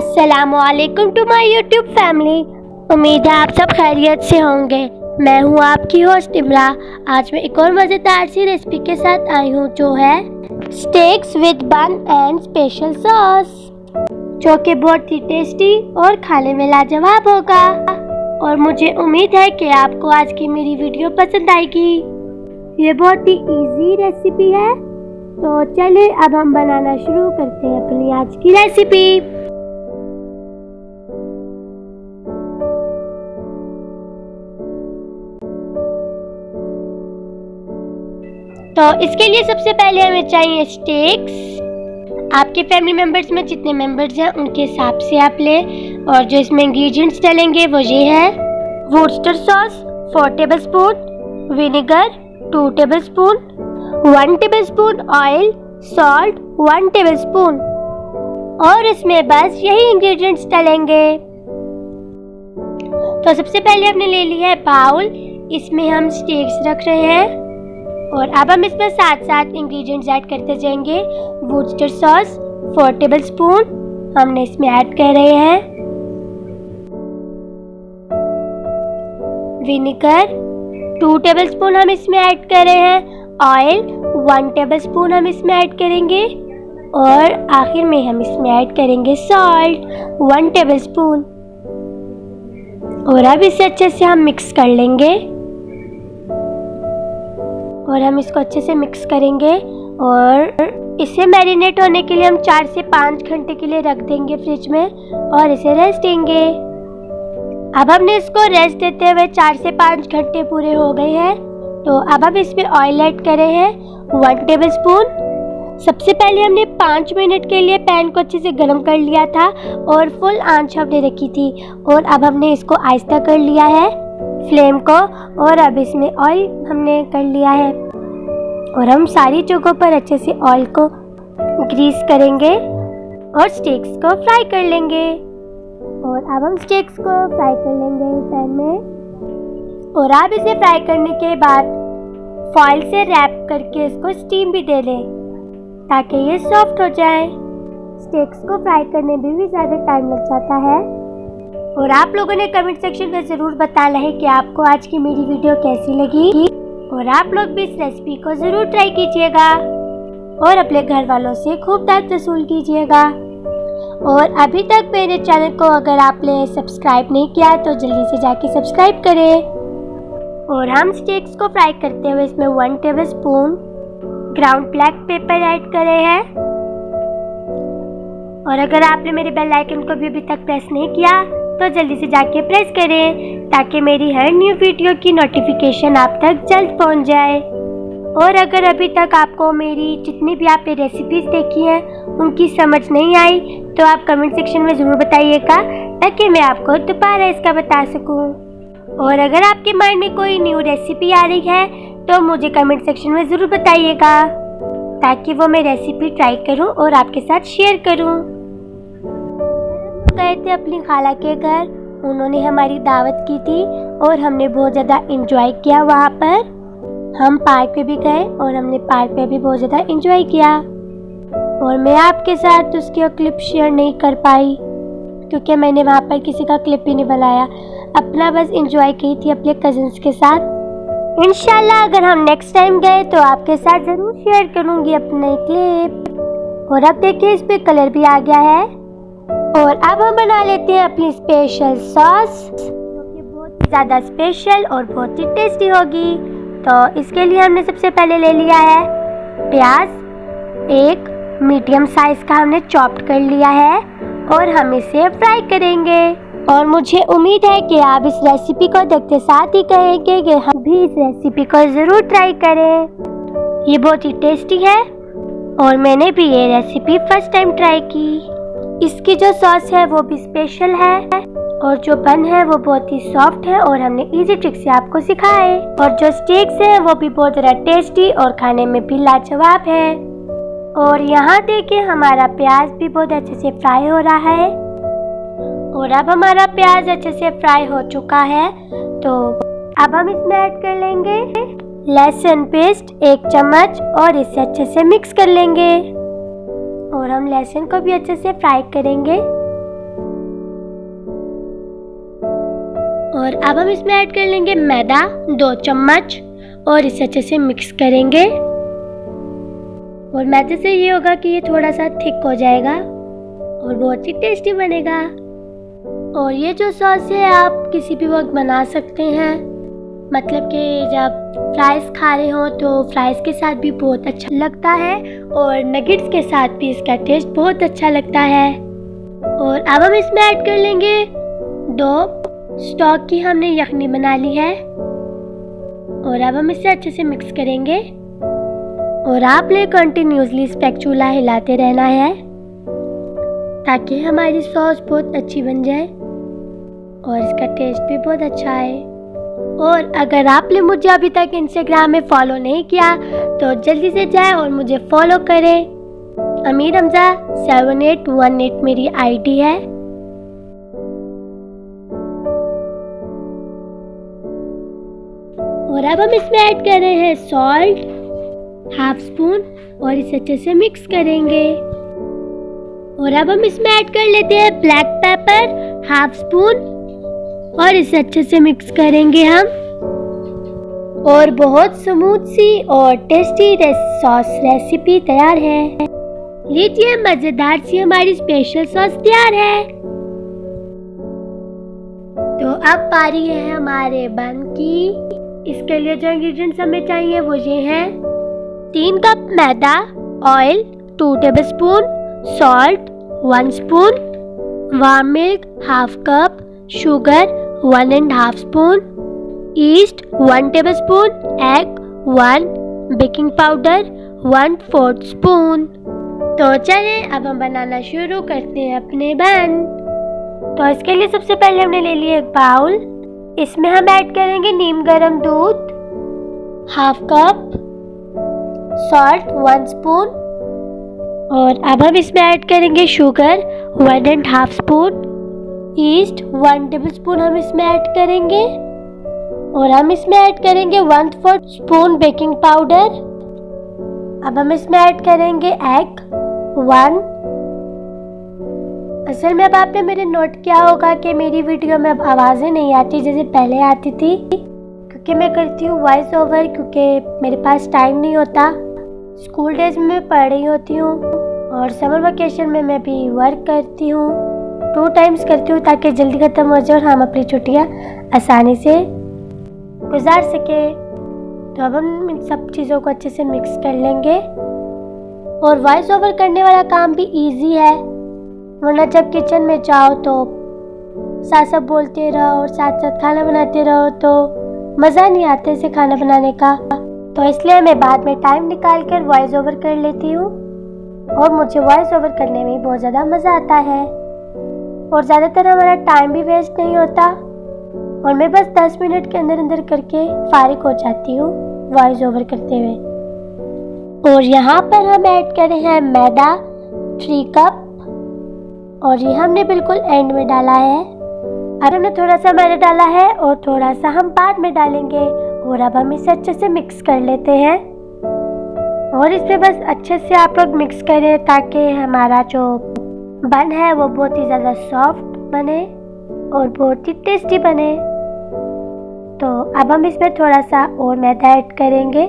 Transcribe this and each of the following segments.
अस्सलामुअलैकुम to my YouTube family. उम्मीद है आप सब खैरियत से होंगे। मैं हूं आपकी होस्ट इमरा। आज मैं एक और मज़ेदार सी रेसिपी के साथ आई हूं जो है स्टेक्स विद बन एंड स्पेशल सॉस, जो कि बहुत ही टेस्टी और खाने में लाजवाब होगा। और मुझे उम्मीद है कि आपको आज की मेरी वीडियो पसंद आएगी। ये बहुत ही इजी रेसिपी है, तो चलिए अब हम बनाना शुरू करते हैं अपनी आज की रेसिपी। तो इसके लिए सबसे पहले हमें चाहिए स्टेक्स। आपके फैमिली मेंबर्स में जितने मेंबर्स हैं उनके हिसाब से आप लें। और जो इसमें इंग्रेडिएंट्स डलेंगे वो ये है: Worcester sauce 4 tablespoon, vinegar 2 tablespoon, 1 tablespoon oil, salt 1 tablespoon. और इसमें बस यही इंग्रेडिएंट्स डलेंगे। तो सबसे पहले हमने ले लिया है बाउल, इसमें हम स्टेक्स रख रहे हैं। और अब हम इसमें साथ साथ इंग्रेडिएंट्स ऐड करते जाएंगे। वुस्टर सॉस 4 टेबलस्पून हमने इसमें ऐड कर रहे हैं। विनेगर 2 टेबलस्पून हम इसमें ऐड कर रहे हैं। ऑयल 1 टेबलस्पून हम इसमें ऐड करेंगे। और आखिर में हम इसमें ऐड करेंगे सॉल्ट 1 टेबलस्पून। और अब इसे अच्छे से हम मिक्स कर लेंगे। और हम इसको अच्छे से मिक्स करेंगे और इसे मैरिनेट होने के लिए हम 4 से 5 घंटे के लिए रख देंगे फ्रिज में और इसे रेस्ट देंगे। अब हमने इसको रेस्ट देते हुए 4 से 5 घंटे पूरे हो गए हैं। तो अब हम इसमें ऑयल ऐड कर रहे हैं 1 टेबलस्पून। सबसे पहले हमने 5 मिनट के लिए पैन को अच्छे से गर्म कर लिया था और फुल आंच हमने रखी थी। और अब हमने इसको आहिस्ता कर लिया है फ्लेम को। और अब इसमें ऑयल हमने कर लिया है और हम सारी जगहों पर अच्छे से ऑयल को ग्रीस करेंगे और स्टेक्स को फ्राई कर लेंगे। और अब हम स्टेक्स को फ्राई कर लेंगे पैन में। और आप इसे फ्राई करने के बाद फॉइल से रैप करके इसको स्टीम भी दे लें ताकि ये सॉफ्ट हो जाए। स्टेक्स को फ्राई करने में भी ज़्यादा टाइम लग जाता है। और आप लोगों ने कमेंट सेक्शन में ज़रूर बताना है कि आपको आज की मेरी वीडियो कैसी लगी। और आप लोग भी इस रेसिपी को ज़रूर ट्राई कीजिएगा और अपने घर वालों से खूब तारीफ वसूल कीजिएगा। और अभी तक मेरे चैनल को अगर आपने सब्सक्राइब नहीं किया तो जल्दी से जाके सब्सक्राइब करें। और हम स्टेक्स को फ्राई करते हुए इसमें 1 tablespoon ground black pepper add कर रहे हैं। और अगर आपने मेरे बेल आइकन को भी अभी तक प्रेस नहीं किया तो जल्दी से जाके प्रेस करें ताकि मेरी हर न्यू वीडियो की नोटिफिकेशन आप तक जल्द पहुंच जाए। और अगर अभी तक आपको मेरी जितनी भी आपने रेसिपीज़ देखी हैं उनकी समझ नहीं आई तो आप कमेंट सेक्शन में ज़रूर बताइएगा ताकि मैं आपको दोबारा इसका बता सकूं। और अगर आपके माइंड में कोई न्यू रेसिपी आ रही है तो मुझे कमेंट सेक्शन में ज़रूर बताइएगा ताकि वो मैं रेसिपी ट्राई करूं और आपके साथ शेयर करूं। गए थे अपनी खाला के घर, उन्होंने हमारी दावत की थी और हमने बहुत ज़्यादा इंजॉय किया वहाँ पर। हम पार्क पे भी गए और हमने पार्क पे भी बहुत ज़्यादा इंजॉय किया। और मैं आपके साथ उसकी क्लिप शेयर नहीं कर पाई क्योंकि मैंने वहाँ पर किसी का क्लिप भी नहीं बनाया, अपना बस इंजॉय की थी अपने कज़न्स के साथ। इंशाल्लाह अगर हम नेक्स्ट टाइम गए तो आपके साथ ज़रूर शेयर करूँगी अपने क्लिप। और अब देखिए इस पर कलर भी आ गया है। और अब हम बना लेते हैं अपनी स्पेशल सॉस जो कि बहुत ही ज़्यादा स्पेशल और बहुत ही टेस्टी होगी। तो इसके लिए हमने सबसे पहले ले लिया है प्याज, एक मीडियम साइज़ का हमने चॉप्ड कर लिया है और हम इसे फ्राई करेंगे। और मुझे उम्मीद है कि आप इस रेसिपी को देखते साथ ही कहेंगे कि हम भी इस रेसिपी को ज़रूर ट्राई करें। ये बहुत ही टेस्टी है और मैंने भी ये रेसिपी फर्स्ट टाइम ट्राई की। इसकी जो सॉस है वो भी स्पेशल है और जो बन है वो बहुत ही सॉफ्ट है और हमने इजी ट्रिक से आपको सिखाए। और जो स्टेक्स है वो भी बहुत ज़्यादा टेस्टी और खाने में भी लाजवाब है। और यहाँ देखिए हमारा प्याज भी बहुत अच्छे से फ्राई हो रहा है। और अब हमारा प्याज अच्छे से फ्राई हो चुका है तो अब हम इसमें ऐड कर लेंगे लहसुन पेस्ट 1 चम्मच और इसे अच्छे से मिक्स कर लेंगे। और हम लहसुन को भी अच्छे से फ्राई करेंगे। और अब हम इसमें ऐड कर लेंगे मैदा 2 चम्मच और इसे अच्छे से मिक्स करेंगे। और मैदे से ये होगा कि ये थोड़ा सा थिक हो जाएगा और बहुत ही टेस्टी बनेगा। और ये जो सॉस है आप किसी भी वक्त बना सकते हैं, मतलब कि जब फ्राइज़ खा रहे हो तो फ्राइज़ के साथ भी बहुत अच्छा लगता है और नगेट्स के साथ भी इसका टेस्ट बहुत अच्छा लगता है। और अब हम इसमें ऐड कर लेंगे 2 स्टॉक की हमने यखनी बना ली है और अब हम इसे अच्छे से मिक्स करेंगे। और आपने कंटिन्यूसली स्पैचुला हिलाते रहना है ताकि हमारी सॉस बहुत अच्छी बन जाए और इसका टेस्ट भी बहुत अच्छा है। और अगर आपने मुझे अभी तक इंस्टाग्राम में फॉलो नहीं किया तो जल्दी से जाएं और मुझे फॉलो करें। अमीर हमजा 7818 मेरी आईडी है। और अब हम इसमें ऐड कर रहे हैं सॉल्ट 1/2 स्पून और इसे अच्छे से मिक्स करेंगे। और अब हम इसमें ऐड कर लेते हैं ब्लैक पेपर 1/2 स्पून और इसे अच्छे से मिक्स करेंगे हम। और बहुत स्मूथ सी और टेस्टी सॉस रेसिपी तैयार है। लीजिए मजेदार सी हमारी स्पेशल सॉस तैयार है। तो अब बारी है हमारे बन की। इसके लिए जो इंग्रेडिएंट्स हमें चाहिए वो ये हैं: 3 कप मैदा, oil 2 tablespoon, salt 1 spoon, warm milk 1/2 cup, sugar 1.5 spoon, yeast 1 tablespoon, egg 1, baking powder 1/4 spoon. तो चलें अब हम बनाना शुरू करते हैं अपने बन। तो इसके लिए सबसे पहले हमने ले लिया एक बाउल। इसमें हम ऐड करेंगे नीम गर्म दूध 1/2 कप, सॉल्ट 1 स्पून और अब हम इसमें ऐड करेंगे शुगर 1.5 स्पून, ईस्ट 1 टेबलस्पून हम इसमें ऐड करेंगे और हम इसमें ऐड करेंगे 1/4 स्पून बेकिंग पाउडर। अब हम इसमें ऐड करेंगे एग 1। असल में अब आपने मेरे नोट किया होगा कि मेरी वीडियो में अब आवाज़ें नहीं आती जैसे पहले आती थी, क्योंकि मैं करती हूँ वॉइस ओवर, क्योंकि मेरे पास टाइम नहीं होता। स्कूल डेज में मैं पढ़ रही होती हूँ और समर वेकेशन में मैं भी वर्क करती हूँ। 2 टाइम्स करती हूँ ताकि जल्दी ख़त्म हो जाए और हम अपनी छुट्टियाँ आसानी से गुजार सके। तो अब हम इन सब चीज़ों को अच्छे से मिक्स कर लेंगे। और वॉइस ओवर करने वाला काम भी इजी है, वरना जब किचन में जाओ तो साथ साथ बोलते रहो और साथ साथ खाना बनाते रहो तो मज़ा नहीं आता इसे खाना बनाने का। तो इसलिए मैं बाद में टाइम निकाल कर वॉइस ओवर कर लेती हूँ और मुझे वॉइस ओवर करने में बहुत ज़्यादा मज़ा आता है और ज़्यादातर हमारा टाइम भी वेस्ट नहीं होता और मैं बस 10 मिनट के अंदर अंदर करके फारिग हो जाती हूँ वॉइस ओवर करते हुए। और यहाँ पर हम ऐड कर रहे हैं मैदा 3 कप और ये हमने बिल्कुल एंड में डाला है। अब हमने थोड़ा सा मैदा डाला है और थोड़ा सा हम बाद में डालेंगे। और अब हम इसे अच्छे से मिक्स कर लेते हैं और इसे बस अच्छे से आप लोग मिक्स करें ताकि हमारा जो बन है वो बहुत ही ज़्यादा सॉफ्ट बने और बहुत ही टेस्टी बने। तो अब हम इसमें थोड़ा सा और मैदा ऐड करेंगे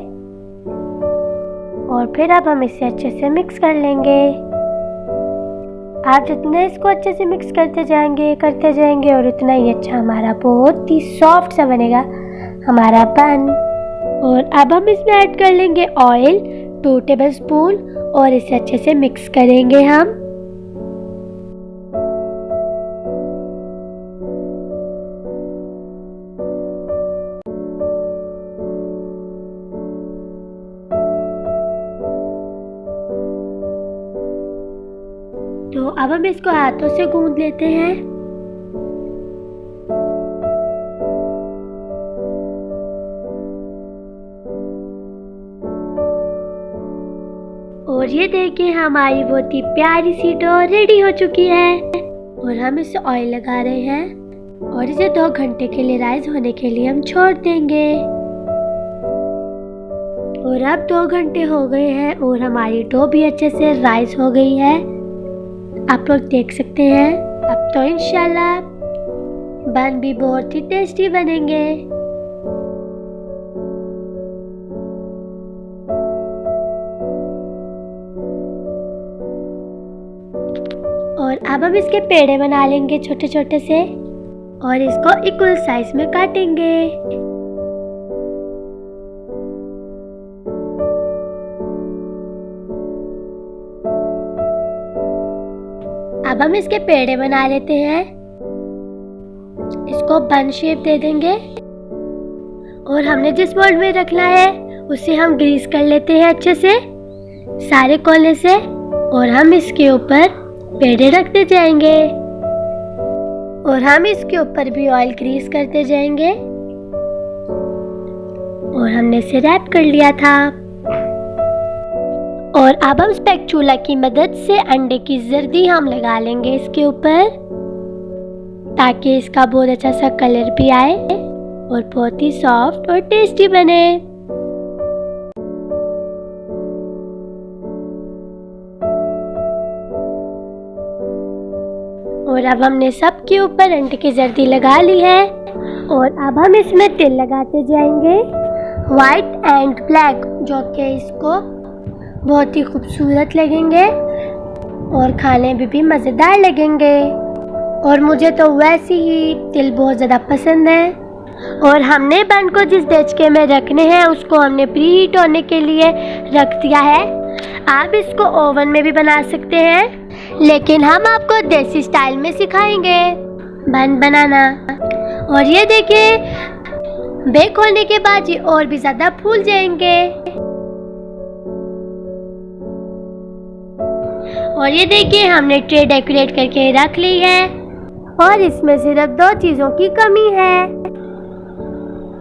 और फिर अब हम इसे अच्छे से मिक्स कर लेंगे। आप जितने इसको अच्छे से मिक्स करते जाएंगे और उतना ही अच्छा हमारा बहुत ही सॉफ्ट सा बनेगा हमारा बन। और अब हम इसमें ऐड कर लेंगे ऑयल 2 टेबलस्पून और इसे अच्छे से मिक्स करेंगे हम। तो अब हम इसको हाथों से गूंद लेते हैं। और ये देखिए हमारी बहुत ही प्यारी सी डो रेडी हो चुकी है। और हम इसे ऑयल लगा रहे हैं और इसे 2 घंटे के लिए राइस होने के लिए हम छोड़ देंगे। और अब 2 घंटे हो गए हैं और हमारी डो भी अच्छे से राइस हो गई है, आप लोग देख सकते हैं। अब तो इंशाल्लाह बन भी बहुत ही टेस्टी बनेंगे। और अब हम इसके पेड़े बना लेंगे छोटे छोटे से और इसको इक्वल साइज में काटेंगे। अब हम इसके पेड़े बना लेते हैं। इसको बन शेप दे देंगे और हमने जिस मोल्ड में रखना है उसे हम ग्रीस कर लेते हैं अच्छे से सारे कोने से और हम इसके ऊपर पेड़े रखते जाएंगे और हम इसके ऊपर भी ऑयल ग्रीस करते जाएंगे और हमने इसे रैप कर लिया था। और अब हम स्पैचुला की मदद से अंडे की जर्दी हम लगा लेंगे इसके ऊपर ताकि इसका बहुत अच्छा सा कलर भी आए और बहुत ही सॉफ्ट और टेस्टी बने। और अब हमने सबके ऊपर अंडे की जर्दी लगा ली है और अब हम इसमें तिल लगाते जाएंगे वाइट एंड ब्लैक, जो कि इसको बहुत ही खूबसूरत लगेंगे और खाने में भी मज़ेदार लगेंगे। और मुझे तो वैसे ही तिल बहुत ज़्यादा पसंद है। और हमने बन को जिस देचके में रखने हैं उसको हमने प्री हीट होने के लिए रख दिया है। आप इसको ओवन में भी बना सकते हैं, लेकिन हम आपको देसी स्टाइल में सिखाएंगे बन बनाना। और ये देखिए बेक होने के बाद ये और भी ज़्यादा फूल जाएंगे। और ये देखिए हमने ट्रे डेकोरेट करके रख ली है और इसमें सिर्फ 2 चीज़ों की कमी है।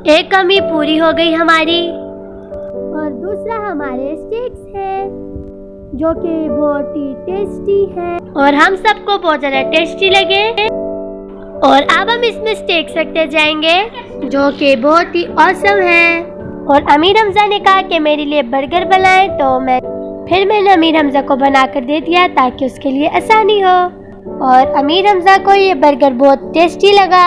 एक कमी पूरी हो गई हमारी और दूसरा हमारे स्टिक्स है जो कि बहुत ही टेस्टी है और हम सबको बहुत ज़्यादा टेस्टी लगे। और अब हम इसमें स्टिक्स रखते जाएंगे जो कि बहुत ही ऑसम है। और अमीर हमजा ने कहा कि मेरे लिए बर्गर बनाए, तो मैंने अमीर हमजा को बना कर दे दिया ताकि उसके लिए आसानी हो। और अमीर हमजा को ये बर्गर बहुत टेस्टी लगा।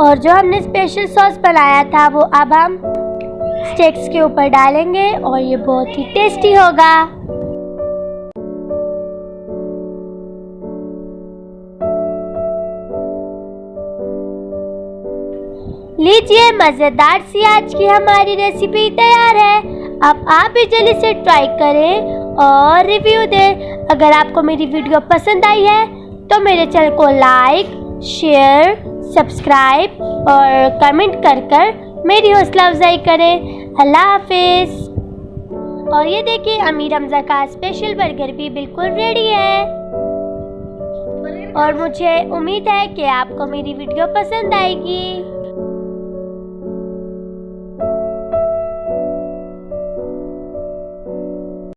और जो हमने स्पेशल सॉस बनाया था वो अब हम स्टिक्स के ऊपर डालेंगे और ये बहुत ही टेस्टी होगा। लीजिए मज़ेदार सी आज की हमारी रेसिपी तैयार है। अब आप भी जल्दी से ट्राई करें और रिव्यू दें। अगर आपको मेरी वीडियो पसंद आई है तो मेरे चैनल को लाइक, शेयर, सब्सक्राइब और कमेंट कर मेरी हौसला अफजाई करें। अल्लाह हाफिज़। और ये देखिए अमीर हमजा का स्पेशल बर्गर भी बिल्कुल रेडी है और मुझे उम्मीद है कि आपको मेरी वीडियो पसंद आएगी।